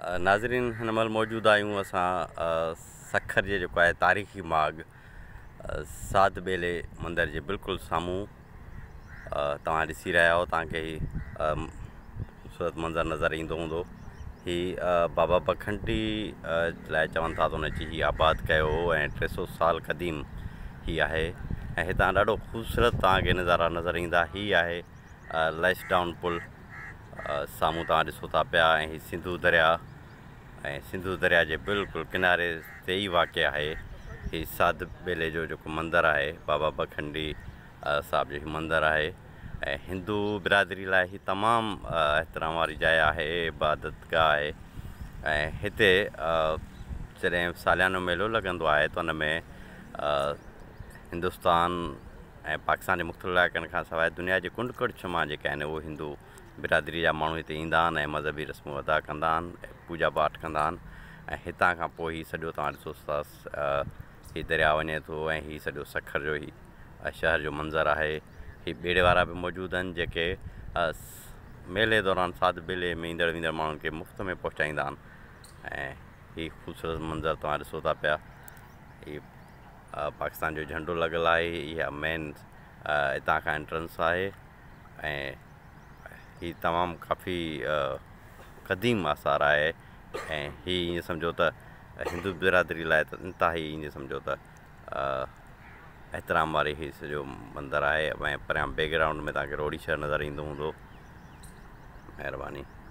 नाज़रीन हिन महिल मौजूदु आहियूं असां सखर जे जेको आहे तारीख़ी माॻ साध ॿेले मंदर जे बिल्कुलु साम्हूं तव्हां ॾिसी रहिया आहियो। तव्हांखे ही ख़ूबसूरत मंज़र नज़र ईंदो हूंदो। ही बाबा बखंडी लाइ चवनि था त हुनजी ही आबाद कयो हो ऐं 300 साल क़दीम ही आहे। ऐं हितां ॾाढो ख़ूबसूरत तव्हांखे नज़ारा नज़र ईंदा। ही आहे लैशडाउन पुल, साम्हूं तव्हां ॾिसो था पिया। ऐं ही सिंधू दरिया जे बिल्कुलु किनारे ते ई वाक़ आहे ही साध ॿेले जो जेको मंदरु आहे, बाबा बखंडी साहिब जो मंदरु आहे। ऐं हिंदू बिरादरी लाइ ही तमामु एहतराम वारी जाइ आहे, इबादतगाह आहे। ऐं हिते जॾहिं सालियानो मेलो लॻंदो आहे त हुन में हिंदुस्तान ऐं पाकिस्तान जे मुख़्तलिफ़ इलाइक़नि खां सवाइ दुनिया जे कुंड कुड़िछ मां जेके आहिनि उहे हिंदू बिरादरी जा माण्हू हिते ईंदा आहिनि ऐं मज़हबी रस्मूं अदा कंदा आहिनि, पूॼा पाठ कंदा आहिनि। ऐं हितां खां पोइ हीउ सॼो तव्हां ॾिसो था, हीउ दरिया वञे थो ऐं हीउ सॼो सखर जो ई शहर जो मंज़रु आहे। हीउ ॿेड़े वारा बि मौजूदु आहिनि जेके मेले दौरान साध ॿेले में ईंदड़ वेंदड़ माण्हुनि खे मुफ़्त में पहुचाईंदा आहिनि। ऐं हीउ ख़ूबसूरत मंज़रु तव्हां ॾिसो था पिया। हीउ पाकिस्तान जो झंडो लॻल आहे। इहा मेन हितां खां एंट्रेंस आहे। ऐं हीउ तमामु काफ़ी क़दीम आसार आहे। ऐं हीउ ईअं सम्झो त हिंदू बिरादरी लाइ त इंतिहाई ईअं सम्झो त एहतराम वारी हीउ सॼो मंदरु आहे। ऐं परियां बैकग्राउंड में तव्हांखे रोडी शहर नज़र ईंदो हूंदो। महिरबानी।